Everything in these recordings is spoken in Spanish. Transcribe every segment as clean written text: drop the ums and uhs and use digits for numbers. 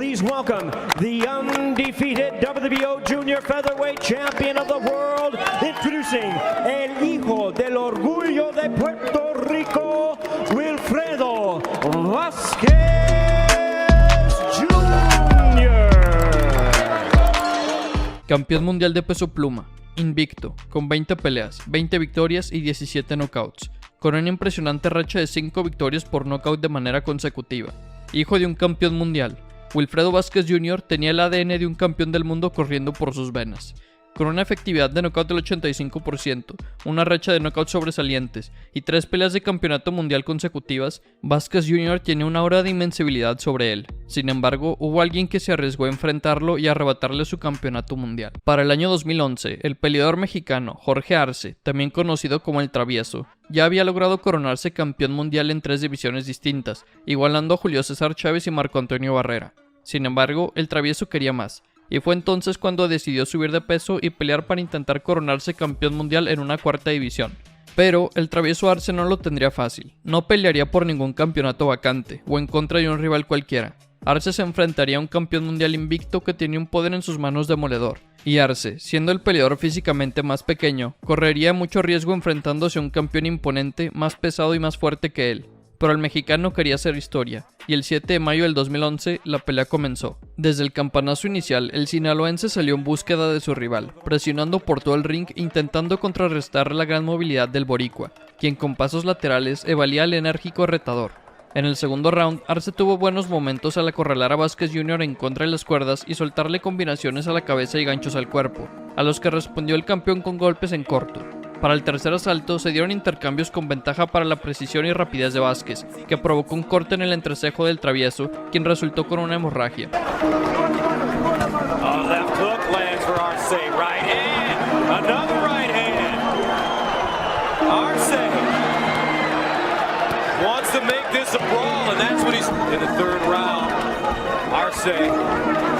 Please welcome the undefeated WBO Junior Featherweight Champion of the World, introducing el hijo del orgullo de Puerto Rico, Wilfredo Vázquez Jr. Campeón mundial de peso pluma, invicto, con 20 peleas, 20 victorias y 17 knockouts, con una impresionante racha de 5 victorias por knockout de manera consecutiva. Hijo de un campeón mundial, Wilfredo Vázquez Jr. tenía el ADN de un campeón del mundo corriendo por sus venas. Con una efectividad de knockout del 85%, una racha de knockouts sobresalientes y 3 peleas de campeonato mundial consecutivas, Vázquez Jr. tiene una aura de invencibilidad sobre él. Sin embargo, hubo alguien que se arriesgó a enfrentarlo y arrebatarle su campeonato mundial. Para el año 2011, el peleador mexicano Jorge Arce, también conocido como El Travieso, ya había logrado coronarse campeón mundial en 3 divisiones distintas, igualando a Julio César Chávez y Marco Antonio Barrera. Sin embargo, El Travieso quería más, y fue entonces cuando decidió subir de peso y pelear para intentar coronarse campeón mundial en una 4ª división. Pero el Travieso Arce no lo tendría fácil, no pelearía por ningún campeonato vacante o en contra de un rival cualquiera. Arce se enfrentaría a un campeón mundial invicto que tenía un poder en sus manos demoledor, y Arce, siendo el peleador físicamente más pequeño, correría mucho riesgo enfrentándose a un campeón imponente, más pesado y más fuerte que él. Pero el mexicano quería hacer historia, y el 7 de mayo del 2011 la pelea comenzó. Desde el campanazo inicial, el sinaloense salió en búsqueda de su rival, presionando por todo el ring intentando contrarrestar la gran movilidad del boricua, quien con pasos laterales evalía al enérgico retador. En el segundo round, Arce tuvo buenos momentos al acorralar a Vázquez Jr. en contra de las cuerdas y soltarle combinaciones a la cabeza y ganchos al cuerpo, a los que respondió el campeón con golpes en corto. Para el tercer asalto se dieron intercambios con ventaja para la precisión y rapidez de Vázquez, que provocó un corte en el entrecejo del Travieso, quien resultó con una hemorragia. Arce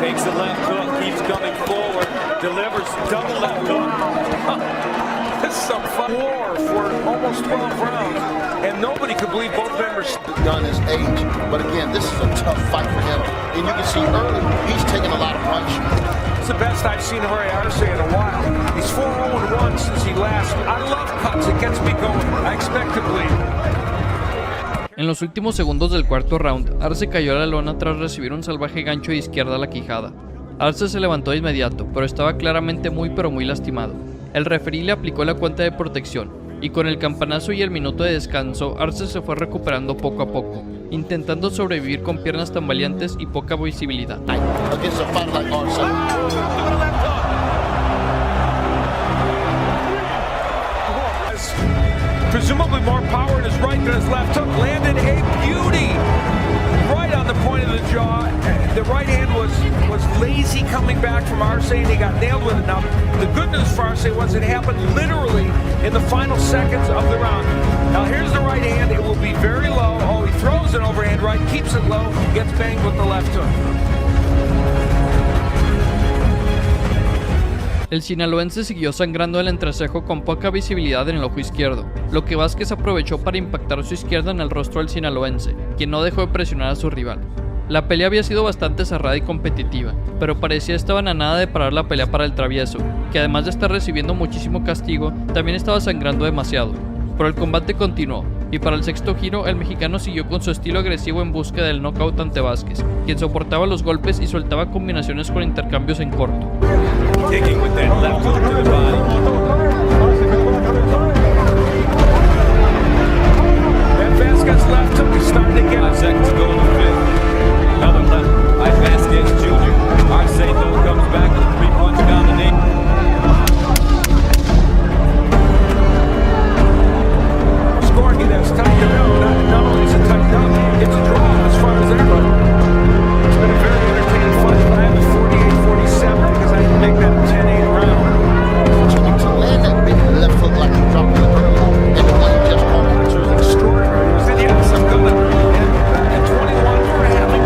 takes the left hook, keeps coming forward, delivers double left hook. This is a war for almost 12 rounds, and nobody could believe both members done his age. But again, this is a tough fight for him, and you can see early he's taking a lot of punch. It's the best I've seen Jorge Arce in a while. He's 4-0-1 since he last. I love cuts, it gets me going. I expect to bleed. En los últimos segundos del cuarto round, Arce cayó a la lona tras recibir un salvaje gancho de izquierda a la quijada. Arce se levantó de inmediato, pero estaba claramente muy lastimado. El referí le aplicó la cuenta de protección, y con el campanazo y el minuto de descanso, Arce se fue recuperando poco a poco, intentando sobrevivir con piernas tambaleantes y poca visibilidad. Presumably more power in his right than his left hook. Landed a beauty right on the point of the jaw. The right hand was lazy coming back from Arce, and he got nailed with it. Now, the good news for Arce was it happened literally in the final seconds of the round. Now, here's the right hand. It will be very low. Oh, he throws an overhand right, keeps it low, gets banged with the left hook. El sinaloense siguió sangrando el entrecejo con poca visibilidad en el ojo izquierdo, lo que Vázquez aprovechó para impactar su izquierda en el rostro del sinaloense, quien no dejó de presionar a su rival. La pelea había sido bastante cerrada y competitiva, pero parecía estaban a nada de parar la pelea para el Travieso, que además de estar recibiendo muchísimo castigo, también estaba sangrando demasiado. Pero el combate continuó, y para el sexto giro el mexicano siguió con su estilo agresivo en búsqueda del knockout ante Vázquez, quien soportaba los golpes y soltaba combinaciones con intercambios en corto. Kicking with that left hook to the body. And Vázquez left hook is starting to get 5 seconds to go in the fifth. Another left by Vázquez Jr. Arce though comes back with a 3-punch domination. Scoring it has tightened up. Not only is it tightened up, it's a draw as far as ever. It's been a very entertaining fight. I have it 48-47 because I can make that a 10-8 round. To land that big left hook like he dropped it early, and the one just caught it. It was extraordinary. He said, yes, I'm gonna. And 21 for a half a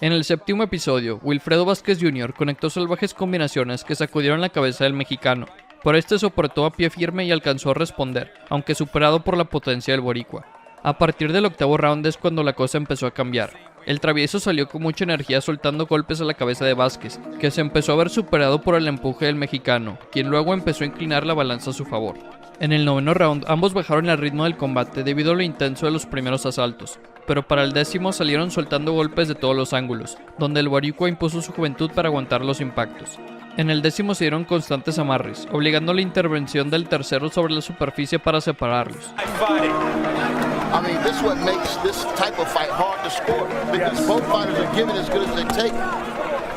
En el séptimo episodio, Wilfredo Vázquez Jr. conectó salvajes combinaciones que sacudieron la cabeza del mexicano, pero este soportó a pie firme y alcanzó a responder, aunque superado por la potencia del boricua. A partir del octavo round es cuando la cosa empezó a cambiar. El travieso salió con mucha energía soltando golpes a la cabeza de Vázquez, que se empezó a ver superado por el empuje del mexicano, quien luego empezó a inclinar la balanza a su favor. En el noveno round ambos bajaron el ritmo del combate debido a lo intenso de los primeros asaltos, pero para el décimo salieron soltando golpes de todos los ángulos, donde el boricua impuso su juventud para aguantar los impactos. En el décimo se dieron constantes amarres, obligando a la intervención del tercero sobre la superficie para separarlos. I mean, this is what makes this type of fight hard to score, because both fighters are giving as good as they take.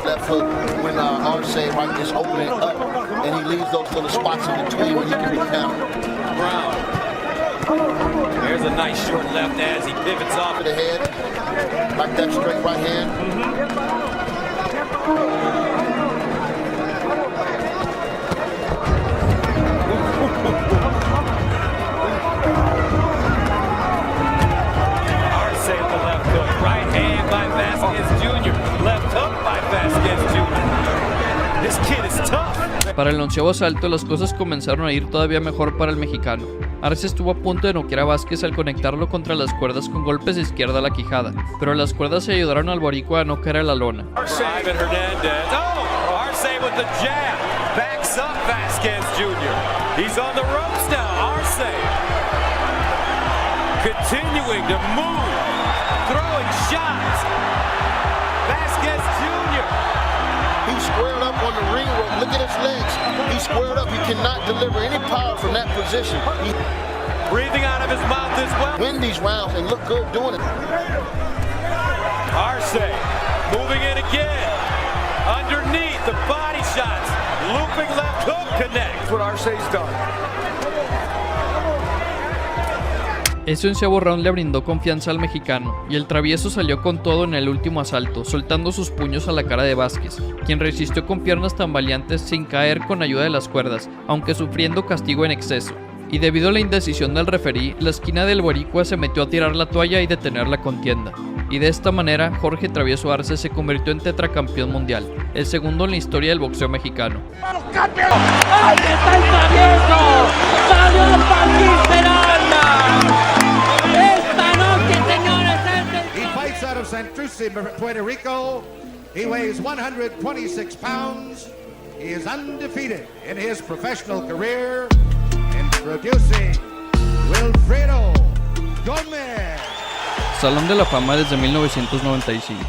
Left hook when Arce right is opening up, and he leaves those little spots in between where he can be countered. Brown. There's a nice short left as he pivots off To the head, like that straight right hand. Arce with the left hook. Right hand by Vázquez Jr. Left hook by Vázquez Jr. This kid is tough. Para el onceavo asalto las cosas comenzaron a ir todavía mejor para el mexicano. Arce estuvo a punto de noquear a Vázquez al conectarlo contra las cuerdas con golpes de izquierda a la quijada, pero las cuerdas se ayudaron al boricua a no caer a la lona. Arce Hernandez. Oh, Arce with the jab. Backs up Vázquez Jr. He's on the ropes now. Arce continuing to move, throwing shots. Vázquez Jr. He squared up on the ring rope. Look at his legs. He squared up. He cannot deliver any power from that position. He Breathing out of his mouth as well. win these rounds and look good doing it. Arce moving in again. Underneath the body shots. Looping left hook connects. That's what Arce's done. Ese onceavo round le brindó confianza al mexicano, y el travieso salió con todo en el último asalto, soltando sus puños a la cara de Vázquez, quien resistió con piernas tambaleantes sin caer con ayuda de las cuerdas, aunque sufriendo castigo en exceso. Y debido a la indecisión del referí, la esquina del boricua se metió a tirar la toalla y detener la contienda. Y de esta manera, Jorge Travieso Arce se convirtió en tetracampeón mundial, el segundo en la historia del boxeo mexicano. ¡Ahí está el travieso! ¡Salió Paquín Peralta! Esta noche, señores, He fights out of Santurce, Puerto Rico. He weighs 126 pounds. He is undefeated in his professional career. Introducing Wilfredo Gómez. Salón de la Fama desde 1995,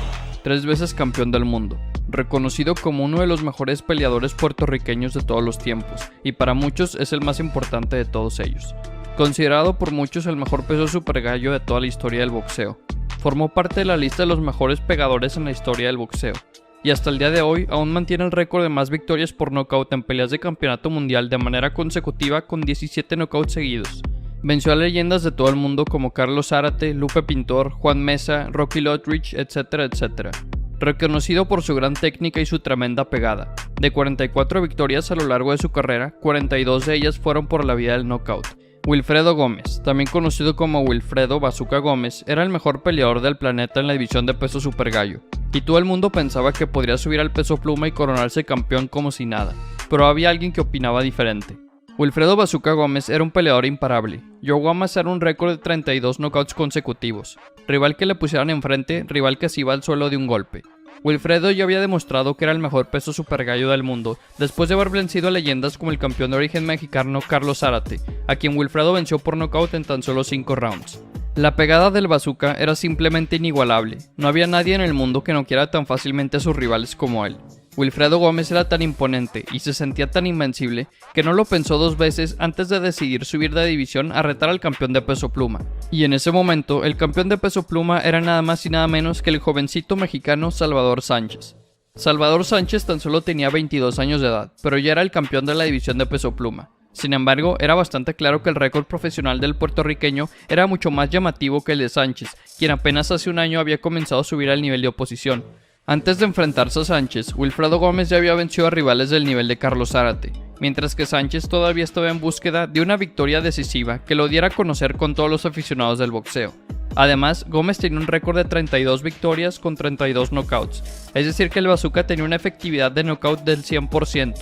3 veces campeón del mundo, reconocido como uno de los mejores peleadores puertorriqueños de todos los tiempos, y para muchos es el más importante de todos ellos. Considerado por muchos el mejor peso supergallo de toda la historia del boxeo, formó parte de la lista de los mejores pegadores en la historia del boxeo, y hasta el día de hoy aún mantiene el récord de más victorias por nocaut en peleas de campeonato mundial de manera consecutiva con 17 knockouts seguidos. Venció a leyendas de todo el mundo como Carlos Zárate, Lupe Pintor, Juan Mesa, Rocky Lothridge, etcétera, etcétera. Reconocido por su gran técnica y su tremenda pegada. De 44 victorias a lo largo de su carrera, 42 de ellas fueron por la vía del knockout. Wilfredo Gómez, también conocido como Wilfredo Bazooka Gómez, era el mejor peleador del planeta en la división de peso super gallo, y todo el mundo pensaba que podría subir al peso pluma y coronarse campeón como si nada, pero había alguien que opinaba diferente. Wilfredo Bazooka Gómez era un peleador imparable, llegó a amasar un récord de 32 knockouts consecutivos, rival que le pusieran enfrente, rival que se iba al suelo de un golpe. Wilfredo ya había demostrado que era el mejor peso super gallo del mundo, después de haber vencido a leyendas como el campeón de origen mexicano Carlos Zárate, a quien Wilfredo venció por nocaut en tan solo 5 rounds. La pegada del bazooka era simplemente inigualable, no había nadie en el mundo que noqueara tan fácilmente a sus rivales como él. Wilfredo Gómez era tan imponente y se sentía tan invencible que no lo pensó 2 veces antes de decidir subir de división a retar al campeón de peso pluma. Y en ese momento, el campeón de peso pluma era nada más y nada menos que el jovencito mexicano Salvador Sánchez. Salvador Sánchez tan solo tenía 22 años de edad, pero ya era el campeón de la división de peso pluma. Sin embargo, era bastante claro que el récord profesional del puertorriqueño era mucho más llamativo que el de Sánchez, quien apenas hace un año había comenzado a subir al nivel de oposición. Antes de enfrentarse a Sánchez, Wilfredo Gómez ya había vencido a rivales del nivel de Carlos Zárate, mientras que Sánchez todavía estaba en búsqueda de una victoria decisiva que lo diera a conocer con todos los aficionados del boxeo. Además, Gómez tenía un récord de 32 victorias con 32 knockouts, es decir que el Bazooka tenía una efectividad de knockout del 100%.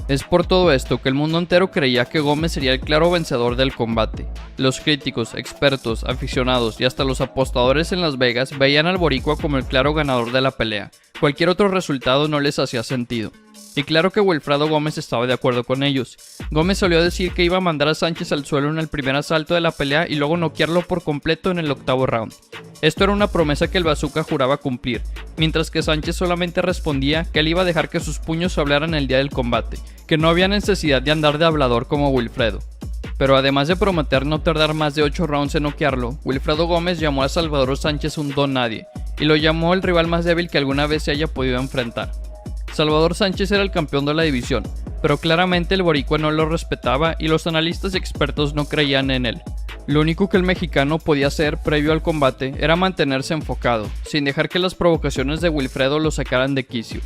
Es por todo esto que el mundo entero creía que Gómez sería el claro vencedor del combate. Los críticos, expertos, aficionados y hasta los apostadores en Las Vegas veían al boricua como el claro ganador de la pelea. Cualquier otro resultado no les hacía sentido. Y claro que Wilfredo Gómez estaba de acuerdo con ellos. Gómez solía decir que iba a mandar a Sánchez al suelo en el primer asalto de la pelea y luego noquearlo por completo en el octavo round. Esto era una promesa que el Bazooka juraba cumplir, mientras que Sánchez solamente respondía que él iba a dejar que sus puños hablaran el día del combate, que no había necesidad de andar de hablador como Wilfredo. Pero además de prometer no tardar más de 8 rounds en noquearlo, Wilfredo Gómez llamó a Salvador Sánchez un don nadie, y lo llamó el rival más débil que alguna vez se haya podido enfrentar. Salvador Sánchez era el campeón de la división, pero claramente el boricua no lo respetaba y los analistas y expertos no creían en él. Lo único que el mexicano podía hacer previo al combate era mantenerse enfocado, sin dejar que las provocaciones de Wilfredo lo sacaran de quicio.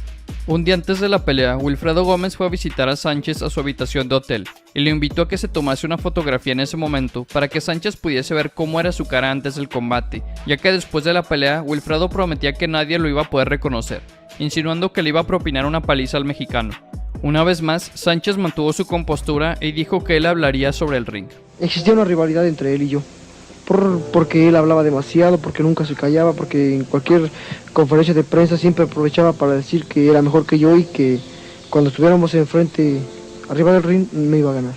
Un día antes de la pelea, Wilfredo Gómez fue a visitar a Sánchez a su habitación de hotel y le invitó a que se tomase una fotografía en ese momento para que Sánchez pudiese ver cómo era su cara antes del combate, ya que después de la pelea Wilfredo prometía que nadie lo iba a poder reconocer, insinuando que le iba a propinar una paliza al mexicano. Una vez más, Sánchez mantuvo su compostura y dijo que él hablaría sobre el ring. Existía una rivalidad entre él y yo, porque él hablaba demasiado, porque nunca se callaba, porque en cualquier conferencia de prensa siempre aprovechaba para decir que era mejor que yo y que cuando estuviéramos enfrente, arriba del ring, me iba a ganar.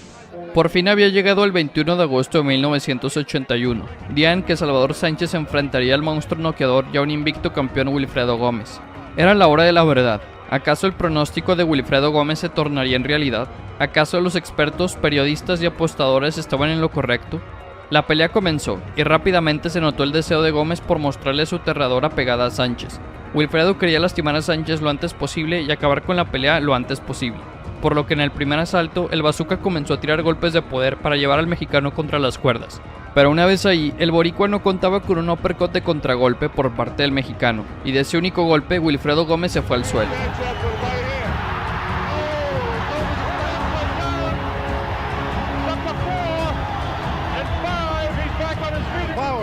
Por fin había llegado el 21 de agosto de 1981, día en que Salvador Sánchez enfrentaría al monstruo noqueador y a un invicto campeón Wilfredo Gómez. Era la hora de la verdad. ¿Acaso el pronóstico de Wilfredo Gómez se tornaría en realidad? ¿Acaso los expertos, periodistas y apostadores estaban en lo correcto? La pelea comenzó, y rápidamente se notó el deseo de Gómez por mostrarle su aterradora pegada a Sánchez. Wilfredo quería lastimar a Sánchez lo antes posible y acabar con la pelea lo antes posible, por lo que en el primer asalto el Bazooka comenzó a tirar golpes de poder para llevar al mexicano contra las cuerdas. Pero una vez ahí, el boricua no contaba con un uppercut de contragolpe por parte del mexicano, y de ese único golpe Wilfredo Gómez se fue al suelo.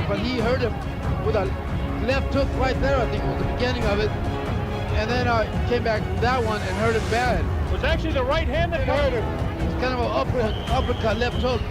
But he hurt him with a left hook right there, I think was the beginning of it. And then came back that one and hurt him bad. It was actually the right hand that hurt him. It's kind of an uppercut left hook.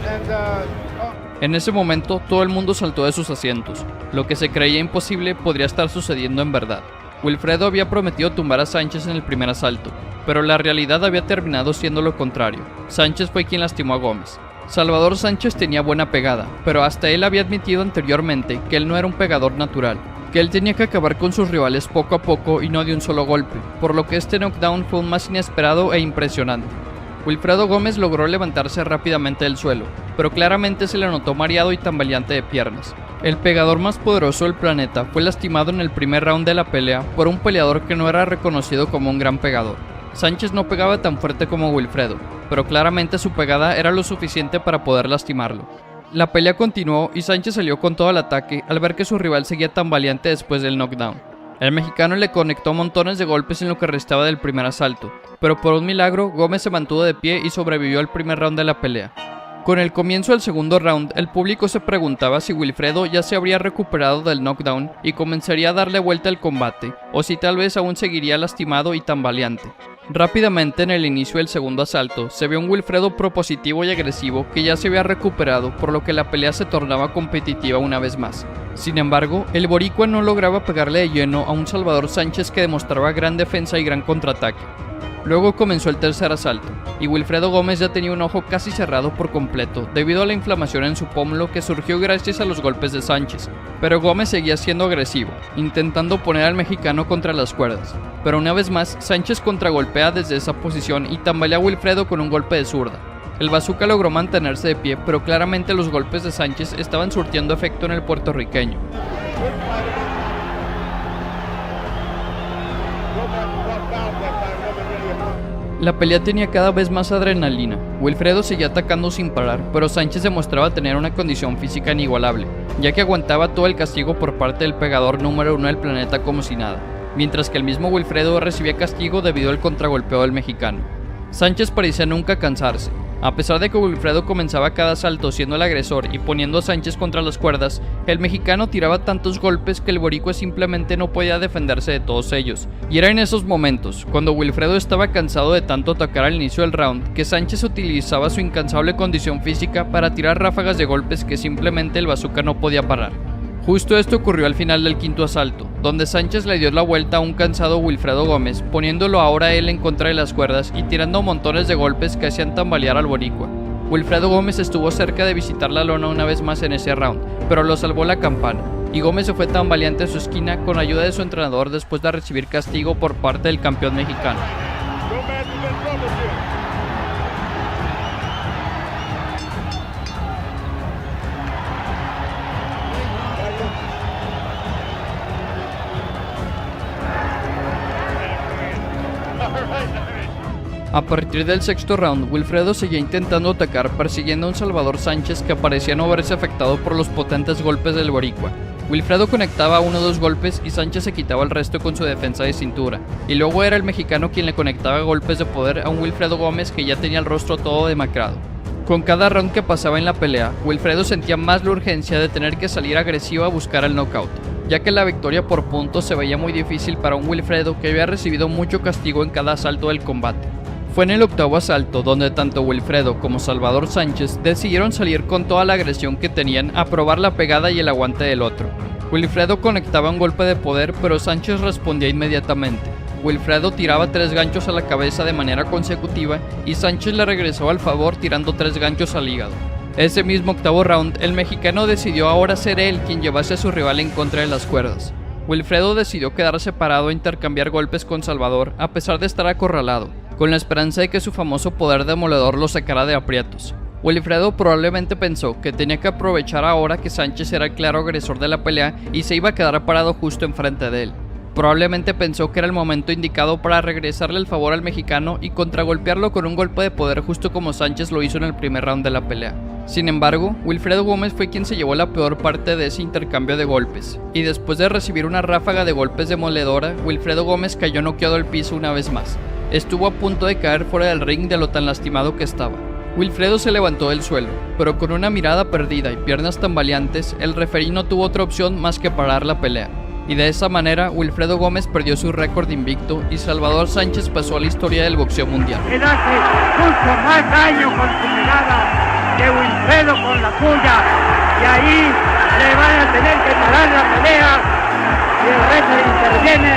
And En ese momento, todo el mundo saltó de sus asientos. Lo que se creía imposible podría estar sucediendo en verdad. Wilfredo había prometido tumbar a Sánchez en el primer asalto, pero la realidad había terminado siendo lo contrario. Sánchez fue quien lastimó a Gómez. Salvador Sánchez tenía buena pegada, pero hasta él había admitido anteriormente que él no era un pegador natural, que él tenía que acabar con sus rivales poco a poco y no de un solo golpe, por lo que este knockdown fue aún más inesperado e impresionante. Wilfredo Gómez logró levantarse rápidamente del suelo, pero claramente se le notó mareado y tambaleante de piernas. El pegador más poderoso del planeta fue lastimado en el primer round de la pelea por un peleador que no era reconocido como un gran pegador. Sánchez no pegaba tan fuerte como Wilfredo, pero claramente su pegada era lo suficiente para poder lastimarlo. La pelea continuó y Sánchez salió con todo el ataque al ver que su rival seguía tambaleante después del knockdown. El mexicano le conectó montones de golpes en lo que restaba del primer asalto, pero por un milagro Gómez se mantuvo de pie y sobrevivió al primer round de la pelea. Con el comienzo del segundo round, el público se preguntaba si Wilfredo ya se habría recuperado del knockdown y comenzaría a darle vuelta al combate, o si tal vez aún seguiría lastimado y tambaleante. Rápidamente en el inicio del segundo asalto, se vio un Wilfredo propositivo y agresivo que ya se había recuperado, por lo que la pelea se tornaba competitiva una vez más. Sin embargo, el boricua no lograba pegarle de lleno a un Salvador Sánchez que demostraba gran defensa y gran contraataque. Luego comenzó el tercer asalto, y Wilfredo Gómez ya tenía un ojo casi cerrado por completo debido a la inflamación en su pómulo que surgió gracias a los golpes de Sánchez. Pero Gómez seguía siendo agresivo, intentando poner al mexicano contra las cuerdas. Pero una vez más, Sánchez contragolpea desde esa posición y tambalea a Wilfredo con un golpe de zurda. El Bazooka logró mantenerse de pie, pero claramente los golpes de Sánchez estaban surtiendo efecto en el puertorriqueño. La pelea tenía cada vez más adrenalina. Wilfredo seguía atacando sin parar, pero Sánchez demostraba tener una condición física inigualable, ya que aguantaba todo el castigo por parte del pegador número 1 del planeta como si nada, mientras que el mismo Wilfredo recibía castigo debido al contragolpeo del mexicano. Sánchez parecía nunca cansarse. A pesar de que Wilfredo comenzaba cada asalto siendo el agresor y poniendo a Sánchez contra las cuerdas, el mexicano tiraba tantos golpes que el boricua simplemente no podía defenderse de todos ellos. Y era en esos momentos, cuando Wilfredo estaba cansado de tanto atacar al inicio del round, que Sánchez utilizaba su incansable condición física para tirar ráfagas de golpes que simplemente el bazooka no podía parar. Justo esto ocurrió al final del quinto asalto, donde Sánchez le dio la vuelta a un cansado Wilfredo Gómez, poniéndolo ahora él en contra de las cuerdas y tirando montones de golpes que hacían tambalear al boricua. Wilfredo Gómez estuvo cerca de visitar la lona una vez más en ese round, pero lo salvó la campana, y Gómez se fue tambaleante a su esquina con ayuda de su entrenador después de recibir castigo por parte del campeón mexicano. A partir del sexto round, Wilfredo seguía intentando atacar persiguiendo a un Salvador Sánchez que parecía no verse afectado por los potentes golpes del boricua. Wilfredo conectaba uno o dos golpes y Sánchez se quitaba el resto con su defensa de cintura, y luego era el mexicano quien le conectaba golpes de poder a un Wilfredo Gómez que ya tenía el rostro todo demacrado. Con cada round que pasaba en la pelea, Wilfredo sentía más la urgencia de tener que salir agresivo a buscar el knockout, ya que la victoria por puntos se veía muy difícil para un Wilfredo que había recibido mucho castigo en cada asalto del combate. Fue en el octavo asalto donde tanto Wilfredo como Salvador Sánchez decidieron salir con toda la agresión que tenían a probar la pegada y el aguante del otro. Wilfredo conectaba un golpe de poder, pero Sánchez respondía inmediatamente. Wilfredo tiraba 3 ganchos a la cabeza de manera consecutiva y Sánchez le regresó al favor tirando 3 ganchos al hígado. Ese mismo octavo round, el mexicano decidió ahora ser él quien llevase a su rival en contra de las cuerdas. Wilfredo decidió quedarse parado e intercambiar golpes con Salvador a pesar de estar acorralado, con la esperanza de que su famoso poder demoledor lo sacara de aprietos. Wilfredo probablemente pensó que tenía que aprovechar ahora que Sánchez era el claro agresor de la pelea y se iba a quedar parado justo enfrente de él. Probablemente pensó que era el momento indicado para regresarle el favor al mexicano y contragolpearlo con un golpe de poder justo como Sánchez lo hizo en el primer round de la pelea. Sin embargo, Wilfredo Gómez fue quien se llevó la peor parte de ese intercambio de golpes, y después de recibir una ráfaga de golpes demoledora, Wilfredo Gómez cayó noqueado al piso una vez más. Estuvo a punto de caer fuera del ring de lo tan lastimado que estaba. Wilfredo se levantó del suelo, pero con una mirada perdida y piernas tambaleantes, el referí no tuvo otra opción más que parar la pelea. Y de esa manera, Wilfredo Gómez perdió su récord invicto y Salvador Sánchez pasó a la historia del boxeo mundial. Él hace mucho más daño con su mirada que Wilfredo con la suya, y ahí le van a tener que parar la pelea y el referee interviene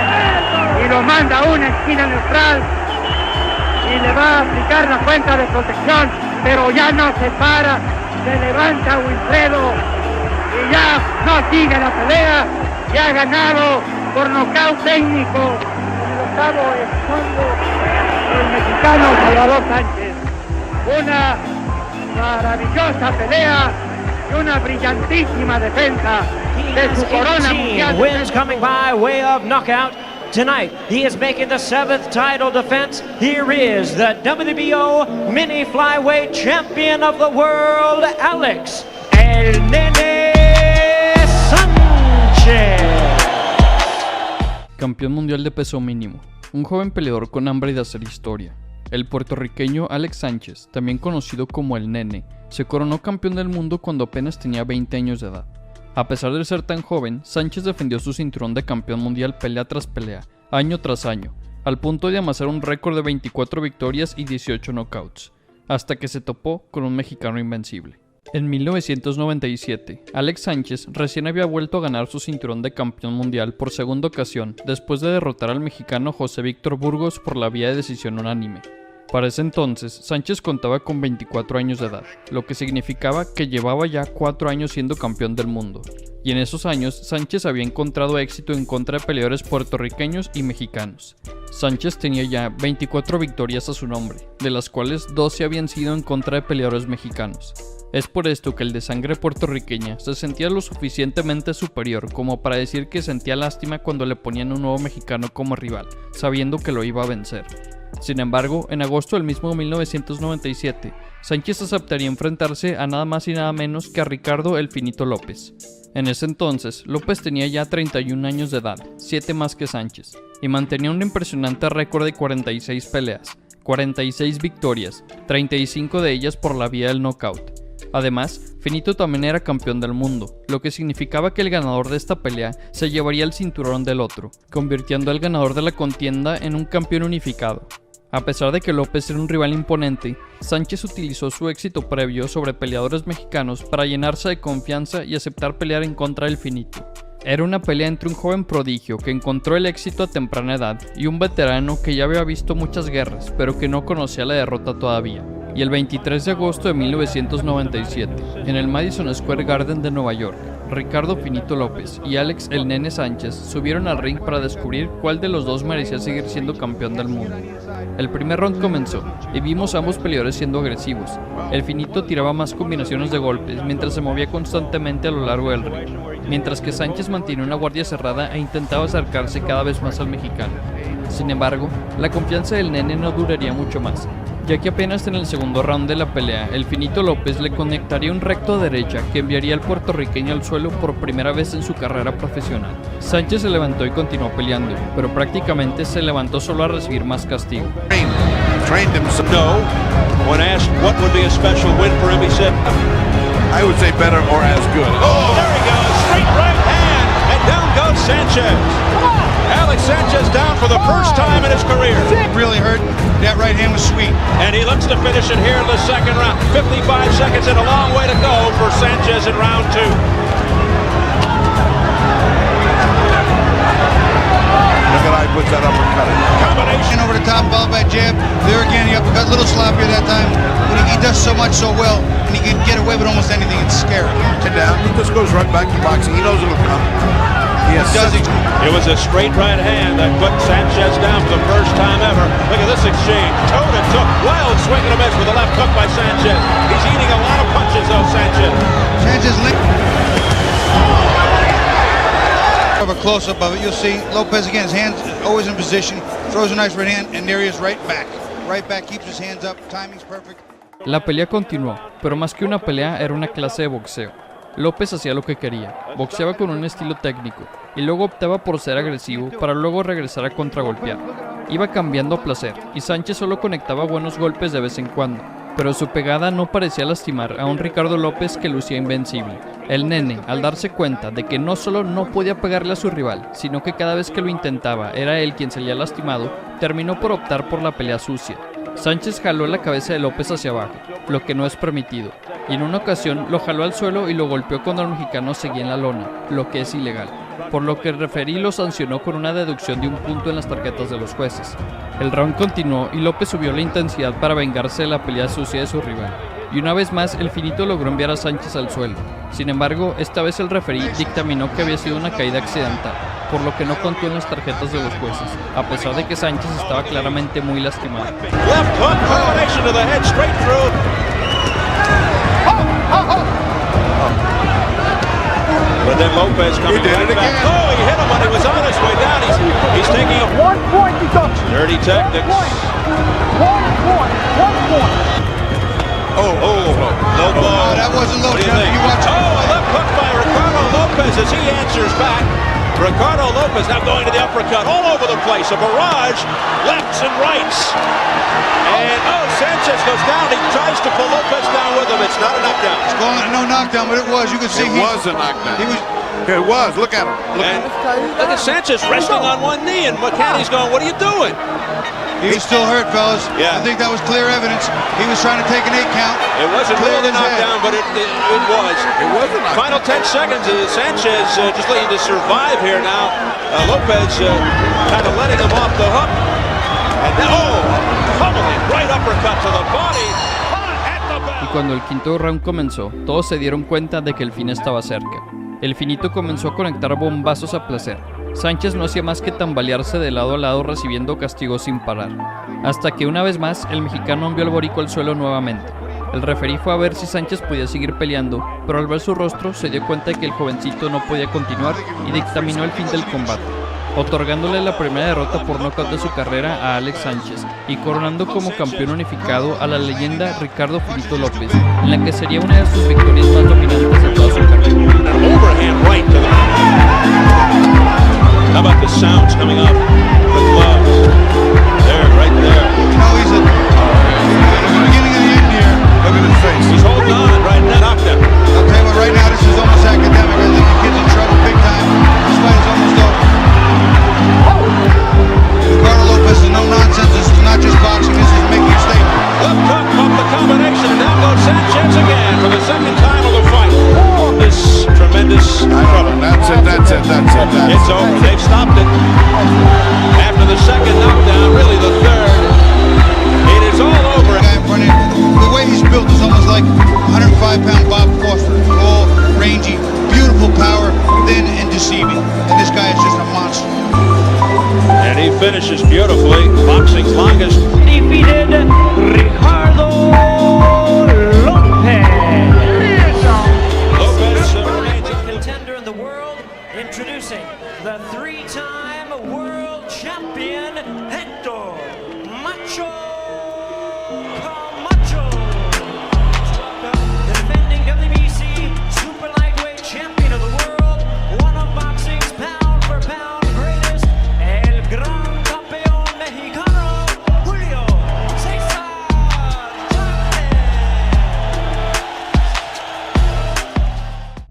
y lo manda a una esquina neutral y le va a aplicar la cuenta de protección, pero ya no se para, se levanta Wilfredo y ya no sigue la pelea, ya ha ganado por nocaut técnico en el octavo fondo el mexicano Salvador Sánchez. Una maravillosa pelea y una brillantísima defensa de su corona mundial. Wins coming by way of knockout. Tonight, he is making the 7th title defense. Here is the WBO Mini Flyweight Champion of the World, Alex El Nene Sánchez. Campeón mundial de peso mínimo, un joven peleador con hambre de hacer historia. El puertorriqueño Alex Sánchez, también conocido como El Nene, se coronó campeón del mundo cuando apenas tenía 20 años de edad. A pesar de ser tan joven, Sánchez defendió su cinturón de campeón mundial pelea tras pelea, año tras año, al punto de amasar un récord de 24 victorias y 18 knockouts, hasta que se topó con un mexicano invencible. En 1997, Alex Sánchez recién había vuelto a ganar su cinturón de campeón mundial por segunda ocasión, después de derrotar al mexicano José Víctor Burgos por la vía de decisión unánime. Para ese entonces, Sánchez contaba con 24 años de edad, lo que significaba que llevaba ya 4 años siendo campeón del mundo. Y en esos años, Sánchez había encontrado éxito en contra de peleadores puertorriqueños y mexicanos. Sánchez tenía ya 24 victorias a su nombre, de las cuales 12 habían sido en contra de peleadores mexicanos. Es por esto que el de sangre puertorriqueña se sentía lo suficientemente superior como para decir que sentía lástima cuando le ponían un nuevo mexicano como rival, sabiendo que lo iba a vencer. Sin embargo, en agosto del mismo 1997, Sánchez aceptaría enfrentarse a nada más y nada menos que a Ricardo El Finito López. En ese entonces, López tenía ya 31 años de edad, 7 más que Sánchez, y mantenía un impresionante récord de 46 peleas, 46 victorias, 35 de ellas por la vía del knockout. Además, Finito también era campeón del mundo, lo que significaba que el ganador de esta pelea se llevaría el cinturón del otro, convirtiendo al ganador de la contienda en un campeón unificado. A pesar de que López era un rival imponente, Sánchez utilizó su éxito previo sobre peleadores mexicanos para llenarse de confianza y aceptar pelear en contra del Finito. Era una pelea entre un joven prodigio que encontró el éxito a temprana edad y un veterano que ya había visto muchas guerras, pero que no conocía la derrota todavía. Y el 23 de agosto de 1997, en el Madison Square Garden de Nueva York, Ricardo Finito López y Alex El Nene Sánchez subieron al ring para descubrir cuál de los dos merecía seguir siendo campeón del mundo. El primer round comenzó y vimos a ambos peleadores siendo agresivos. El Finito tiraba más combinaciones de golpes mientras se movía constantemente a lo largo del ring, mientras que Sánchez mantenía una guardia cerrada e intentaba acercarse cada vez más al mexicano. Sin embargo, la confianza del Nene no duraría mucho más, ya que apenas en el segundo round de la pelea, el Finito López le conectaría un recto a derecha que enviaría al puertorriqueño al suelo por primera vez en su carrera profesional. Sánchez se levantó y continuó peleando, pero prácticamente se levantó solo a recibir más castigo. Trained himself. No. When asked what would be a special win for him, he said, I would say better or as good. Oh, there he goes. Straight right hand. And down goes Sanchez. Alex Sanchez down for the first time in his career. Really hurt. That right hand was sweet. And he looks to finish it here in the second round. 55 seconds and a long way to go for Sanchez in round 2. Look at how he puts that uppercut in. Combination over the top, followed by jab. There again, the uppercut, a little sloppier that time. But he does so much so well, and he can get away with almost anything. It's scary. Down. He just goes right back to boxing. He knows it'll come. It was a straight right hand that put Sanchez down for the first time ever. Look at this exchange. Toe to toe. Wild swing and a miss with a left hook by Sanchez. He's eating a lot of punches though, Sanchez. Sanchez linked. Have a close-up of it. You'll see Lopez again, his hands always in position, throws a nice right hand, and there he is right back. Right back, keeps his hands up, timing's perfect. La pelea continuó, pero más que una pelea era una clase de boxeo. López hacía lo que quería, boxeaba con un estilo técnico, y luego optaba por ser agresivo para luego regresar a contragolpear. Iba cambiando a placer, y Sánchez solo conectaba buenos golpes de vez en cuando, pero su pegada no parecía lastimar a un Ricardo López que lucía invencible. El Nene, al darse cuenta de que no solo no podía pegarle a su rival, sino que cada vez que lo intentaba era él quien salía lastimado, terminó por optar por la pelea sucia. Sánchez jaló la cabeza de López hacia abajo, lo que no es permitido, y en una ocasión lo jaló al suelo y lo golpeó cuando el mexicano seguía en la lona, lo que es ilegal, por lo que el referí lo sancionó con una deducción de 1 punto en las tarjetas de los jueces. El round continuó y López subió la intensidad para vengarse de la pelea sucia de su rival, y una vez más el Finito logró enviar a Sánchez al suelo. Sin embargo, esta vez el referí dictaminó que había sido una caída accidental, por lo que no contó en las tarjetas de los jueces, a pesar de que Sánchez estaba claramente muy lastimado. Left hook, combination to the head, straight through. But then Lopez coming right back. Oh, he hit him when he was on his way down. He's taking a 1 point deduction. Dirty tactics. 1 point. Oh, low blow. That wasn't low, What do you Jeff. think? You watch it. Oh, left hook by Ricardo Lopez as he answers back. Ricardo Lopez now going to the uppercut all over the place. A barrage, lefts and rights. And Sanchez goes down. He tries to pull Lopez down with him. It's not a knockdown. It's going, no knockdown, but it was. You can see It was a knockdown. It was. Look at him. Look at Sanchez resting on one knee, and McCanny's going, "What are you doing?" He was still hurt, fellas. Yeah. I think that was clear evidence. He was trying to take an 8 count. It wasn't Cleared really a his head. knockdown, but it was. It was a knockdown. Final 10 seconds. Sanchez just looking to survive here now. Lopez kind of letting him off the hook. And then, pummeling right uppercut to the body. Y cuando el quinto round comenzó, todos se dieron cuenta de que el fin estaba cerca. El Finito comenzó a conectar bombazos a placer. Sánchez no hacía más que tambalearse de lado a lado recibiendo castigos sin parar, hasta que una vez más el mexicano envió al borico al suelo nuevamente. El referí fue a ver si Sánchez podía seguir peleando, pero al ver su rostro se dio cuenta de que el jovencito no podía continuar y dictaminó el fin del combate, otorgándole la primera derrota por nocaut de su carrera a Alex Sánchez y coronando como campeón unificado a la leyenda Ricardo Finito López, en la que sería una de sus victorias más dominantes de toda su carrera. Overhand right to the... How about the sounds coming off the gloves? There, right there. You know, he's a That's it. It's over. They've stopped it. After the second knockdown, really the third, it is all over. The guy in front of him, the way he's built is almost like 105-pound Bob Crawford. Tall, rangy, beautiful power, thin and deceiving. And this guy is just a monster. And he finishes beautifully. Boxing's longest. Defeated Ricardo Lopez. Lopez remains Contender in the world, introducing the three-time world champion Hector Macho Camacho. The defending WBC super lightweight champion of the world, one of boxing's pound-for-pound greatest, el gran campeón mexicano, Julio César Chávez.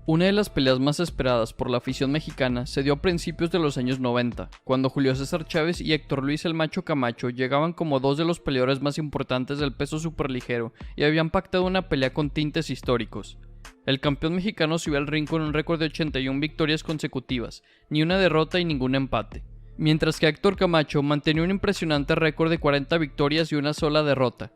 Una de las peleas más esperadas por la afición mexicana se dio a principios de los años 90, cuando Julio César Chávez y Héctor Luis el Macho Camacho llegaban como dos de los peleadores más importantes del peso superligero y habían pactado una pelea con tintes históricos. El campeón mexicano subió al ring con un récord de 81 victorias consecutivas, ni una derrota y ningún empate, mientras que Héctor Camacho mantenía un impresionante récord de 40 victorias y una sola derrota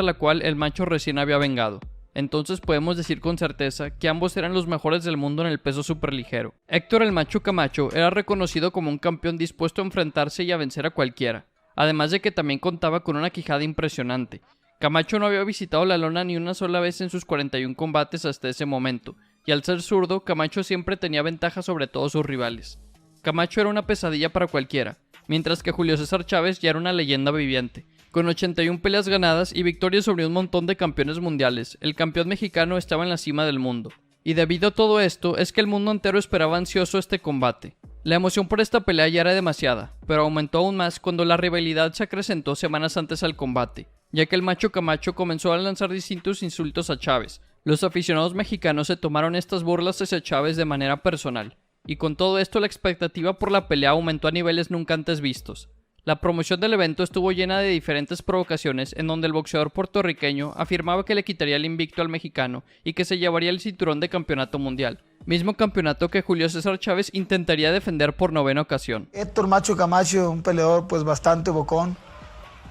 la cual el Macho recién había vengado. Entonces podemos decir con certeza que ambos eran los mejores del mundo en el peso superligero. Héctor el Macho Camacho era reconocido como un campeón dispuesto a enfrentarse y a vencer a cualquiera, además de que también contaba con una quijada impresionante. Camacho no había visitado la lona ni una sola vez en sus 41 combates hasta ese momento, y al ser zurdo, Camacho siempre tenía ventaja sobre todos sus rivales. Camacho era una pesadilla para cualquiera, mientras que Julio César Chávez ya era una leyenda viviente. Con 81 peleas ganadas y victorias sobre un montón de campeones mundiales, el campeón mexicano estaba en la cima del mundo. Y debido a todo esto, es que el mundo entero esperaba ansioso este combate. La emoción por esta pelea ya era demasiada, pero aumentó aún más cuando la rivalidad se acrecentó semanas antes al combate, ya que el Macho Camacho comenzó a lanzar distintos insultos a Chávez. Los aficionados mexicanos se tomaron estas burlas hacia Chávez de manera personal, y con todo esto la expectativa por la pelea aumentó a niveles nunca antes vistos. La promoción del evento estuvo llena de diferentes provocaciones en donde el boxeador puertorriqueño afirmaba que le quitaría el invicto al mexicano y que se llevaría el cinturón de campeonato mundial, mismo campeonato que Julio César Chávez intentaría defender por 9ª ocasión. Héctor Macho Camacho, un peleador pues bastante bocón,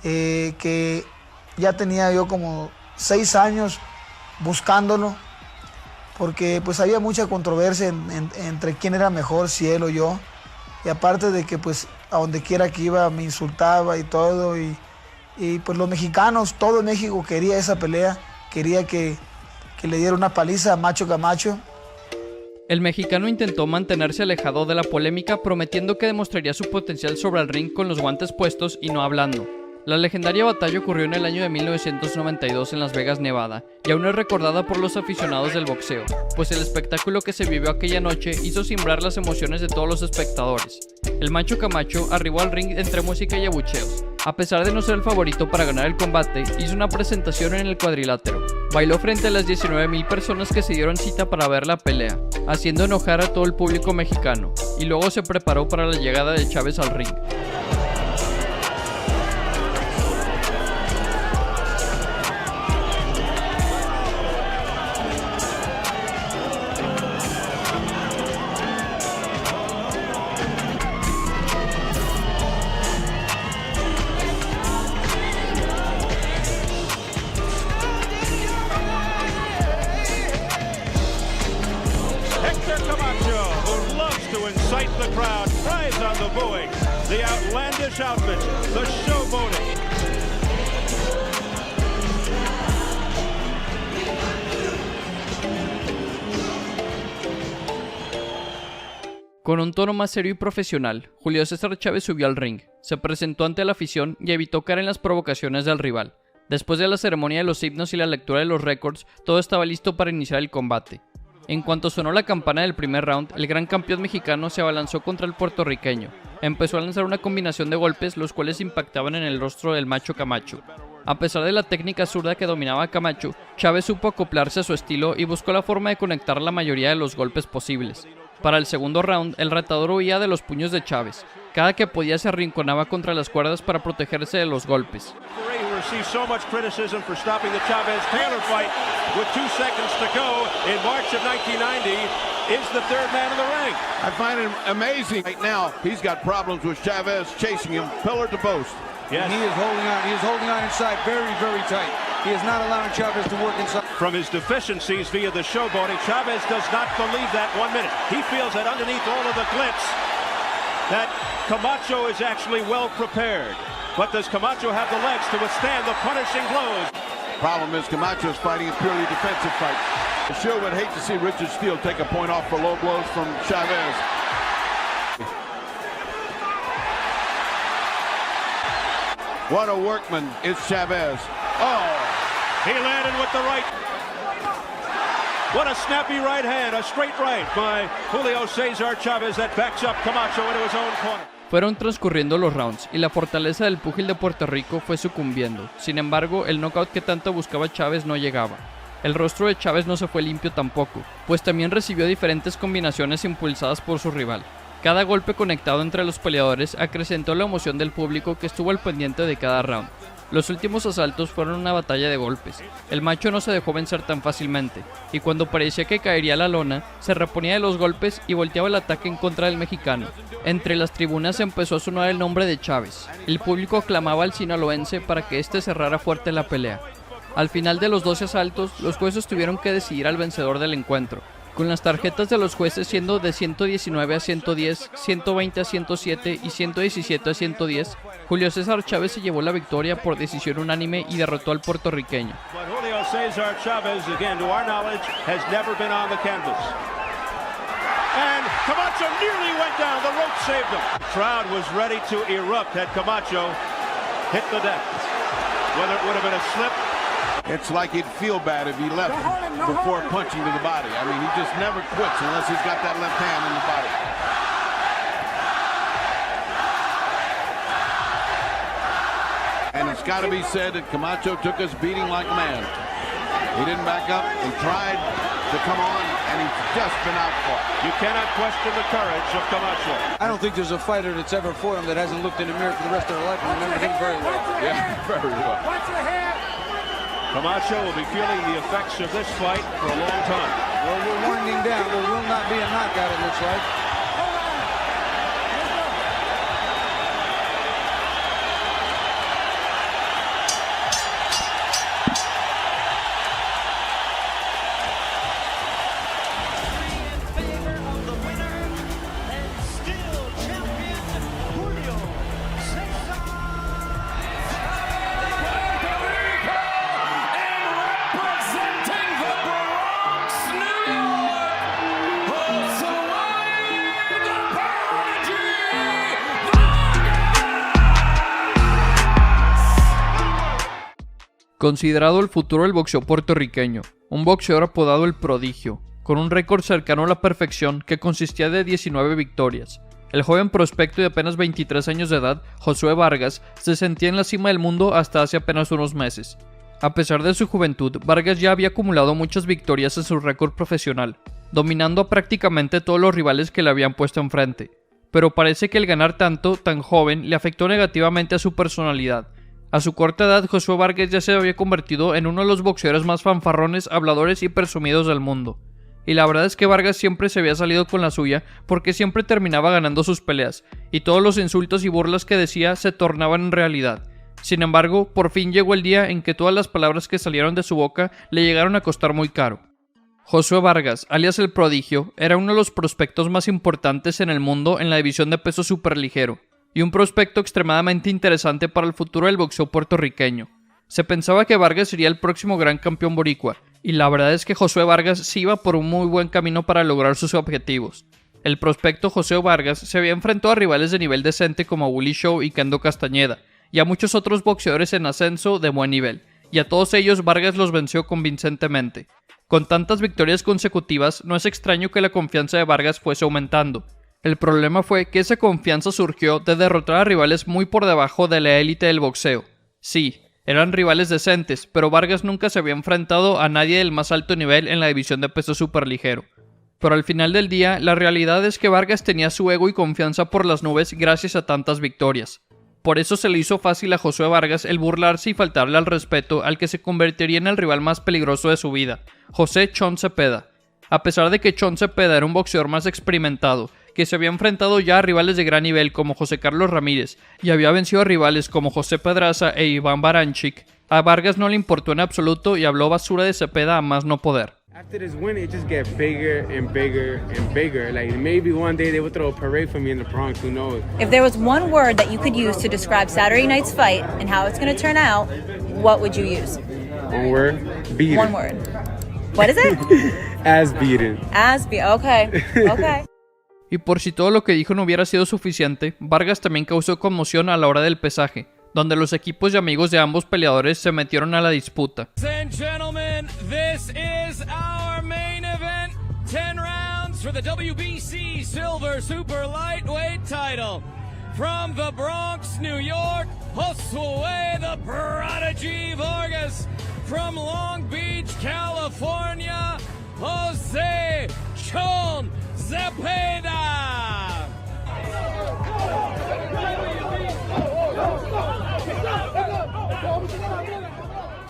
que ya tenía yo como 6 años buscándolo, porque pues había mucha controversia entre quién era mejor, si él o yo, y aparte de que pues a donde quiera que iba me insultaba y todo, y pues los mexicanos, todo México quería esa pelea, quería que le diera una paliza a Macho Camacho. El mexicano intentó mantenerse alejado de la polémica, prometiendo que demostraría su potencial sobre el ring con los guantes puestos y no hablando. La legendaria batalla ocurrió en el año de 1992 en Las Vegas, Nevada, y aún es recordada por los aficionados del boxeo, pues el espectáculo que se vivió aquella noche hizo simbrar las emociones de todos los espectadores. El Macho Camacho arribó al ring entre música y abucheos. A pesar de no ser el favorito para ganar el combate, hizo una presentación en el cuadrilátero. Bailó frente a las 19,000 personas que se dieron cita para ver la pelea, haciendo enojar a todo el público mexicano, y luego se preparó para la llegada de Chávez al ring. Incite the crowd, thrives on the booing, the outlandish outfit, the showboating. Con un tono más serio y profesional, Julio César Chávez subió al ring, se presentó ante la afición y evitó caer en las provocaciones del rival. Después de la ceremonia de los himnos y la lectura de los récords, todo estaba listo para iniciar el combate. En cuanto sonó la campana del primer round, el gran campeón mexicano se abalanzó contra el puertorriqueño. Empezó a lanzar una combinación de golpes, los cuales impactaban en el rostro del Macho Camacho. A pesar de la técnica zurda que dominaba a Camacho, Chávez supo acoplarse a su estilo y buscó la forma de conectar la mayoría de los golpes posibles. Para el segundo round, el retador huía de los puños de Chávez. Cada que podía se arrinconaba contra las cuerdas para protegerse de los golpes. Received so much criticism for stopping the Chavez-Taylor fight with 2 seconds to go in March of 1990. is the third man in the ring. I find it amazing. Right now, he's got problems with Chavez chasing him pillar to post. Yes. He is holding on. He is holding on inside very, very tight. He is not allowing Chavez to work inside. From his deficiencies via the showboating, Chavez does not believe that 1 minute. He feels that underneath all of the glitz, that Camacho is actually well prepared. But does Camacho have the legs to withstand the punishing blows? Problem is Camacho is fighting a purely defensive fight. I sure would hate to see Richard Steele take a point off for low blows from Chavez. What a workman is Chavez. Oh, he landed with the right. What a snappy right hand, a straight right by Julio Cesar Chavez that backs up Camacho into his own corner. Fueron transcurriendo los rounds y la fortaleza del púgil de Puerto Rico fue sucumbiendo. Sin embargo, el knockout que tanto buscaba Chavez no llegaba. El rostro de Chavez no se fue limpio tampoco, pues también recibió diferentes combinaciones impulsadas por su rival. Cada golpe conectado entre los peleadores acrecentó la emoción del público que estuvo al pendiente de cada round. Los últimos asaltos fueron una batalla de golpes. El macho no se dejó vencer tan fácilmente, y cuando parecía que caería a la lona, se reponía de los golpes y volteaba el ataque en contra del mexicano. Entre las tribunas empezó a sonar el nombre de Chavez. El público aclamaba al sinaloense para que este cerrara fuerte la pelea. Al final de los 12 asaltos, los jueces tuvieron que decidir al vencedor del encuentro, con las tarjetas de los jueces siendo de 119 a 110, 120 a 107 y 117 a 110, Julio César Chávez se llevó la victoria por decisión unánime y derrotó al puertorriqueño. Julio Cesar Chavez, again, to our knowledge, has never been on the canvas. And Camacho nearly went down, the rope saved him. The crowd was ready to erupt had Camacho hit the deck. Whether it would have been a slip. It's like he'd feel bad if he left before punching to the body. I mean, he just never quits unless he's got that left hand in the body. And it's got to be said that Camacho took his beating like a man. He didn't back up. He tried to come on, and he's just been outfought. You cannot question the courage of Camacho. I don't think there's a fighter that's ever fought him that hasn't looked in the mirror for the rest of their life and remembered him very well. Yeah, very well. Camacho will be feeling the effects of this fight for a long time. Well, we're winding down. There will not be a knockout, it looks like. Considerado el futuro del boxeo puertorriqueño, un boxeador apodado El Prodigio, con un récord cercano a la perfección que consistía de 19 victorias. El joven prospecto de apenas 23 años de edad, Josué Vargas, se sentía en la cima del mundo hasta hace apenas unos meses. A pesar de su juventud, Vargas ya había acumulado muchas victorias en su récord profesional, dominando a prácticamente todos los rivales que le habían puesto enfrente. Pero parece que el ganar tanto, tan joven, le afectó negativamente a su personalidad. A su corta edad, Josué Vargas ya se había convertido en uno de los boxeadores más fanfarrones, habladores y presumidos del mundo. Y la verdad es que Vargas siempre se había salido con la suya porque siempre terminaba ganando sus peleas, y todos los insultos y burlas que decía se tornaban en realidad. Sin embargo, por fin llegó el día en que todas las palabras que salieron de su boca le llegaron a costar muy caro. Josué Vargas, alias El Prodigio, era uno de los prospectos más importantes en el mundo en la división de peso superligero, y un prospecto extremadamente interesante para el futuro del boxeo puertorriqueño. Se pensaba que Vargas sería el próximo gran campeón boricua, y la verdad es que Josué Vargas sí iba por un muy buen camino para lograr sus objetivos. El prospecto Josué Vargas se había enfrentado a rivales de nivel decente como Willie Shaw y Kendo Castañeda, y a muchos otros boxeadores en ascenso de buen nivel, y a todos ellos Vargas los venció convincentemente. Con tantas victorias consecutivas, no es extraño que la confianza de Vargas fuese aumentando. El problema fue que esa confianza surgió de derrotar a rivales muy por debajo de la élite del boxeo. Sí, eran rivales decentes, pero Vargas nunca se había enfrentado a nadie del más alto nivel en la división de peso superligero. Pero al final del día, la realidad es que Vargas tenía su ego y confianza por las nubes gracias a tantas victorias. Por eso se le hizo fácil a Josué Vargas el burlarse y faltarle al respeto al que se convertiría en el rival más peligroso de su vida, José Chon Cepeda. A pesar de que Chon Cepeda era un boxeador más experimentado, que se había enfrentado ya a rivales de gran nivel como José Carlos Ramírez y había vencido a rivales como José Pedraza e Iván Baranchik, a Vargas no le importó en absoluto y habló basura de Cepeda a más no poder. After this win, it just gets bigger and bigger and bigger. Like maybe one day they will throw a parade for me in the Bronx. Who knows? If there was one word that you could use to describe Saturday night's fight and how it's going to turn out, what would you use? One word. Beaten. One word. What is it? As beaten. Okay. Okay. Y por si todo lo que dijo no hubiera sido suficiente, Vargas también causó conmoción a la hora del pesaje, donde los equipos y amigos de ambos peleadores se metieron a la disputa. Ladies and gentlemen, this is our main event. 10 rounds for the WBC Silver Super Lightweight title. From the Bronx, New York, Josué the Prodigy Vargas. From Long Beach, California, José Chon Cepeda.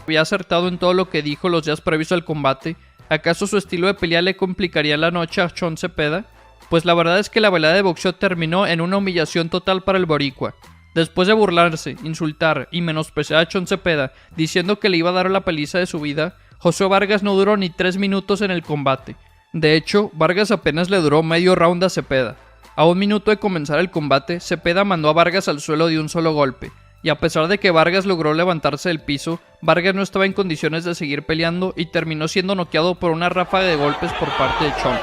Había acertado en todo lo que dijo los días previos al combate. ¿Acaso su estilo de pelea le complicaría la noche a Chon Cepeda? Pues la verdad es que la velada de boxeo terminó en una humillación total para el boricua. Después de burlarse, insultar y menospreciar a Chon Cepeda diciendo que le iba a dar la paliza de su vida, Josué Vargas no duró ni 3 minutos en el combate. De hecho, Vargas apenas le duró medio round a Cepeda. A 1 minuto de comenzar el combate, Cepeda mandó a Vargas al suelo de un solo golpe. Y a pesar de que Vargas logró levantarse del piso, Vargas no estaba en condiciones de seguir peleando y terminó siendo noqueado por una ráfaga de golpes por parte de Chon.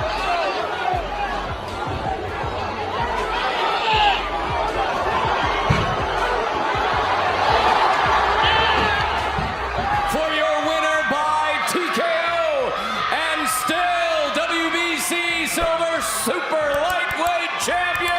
For your winner by TKO and still WBC Silver Super Lightweight Champion,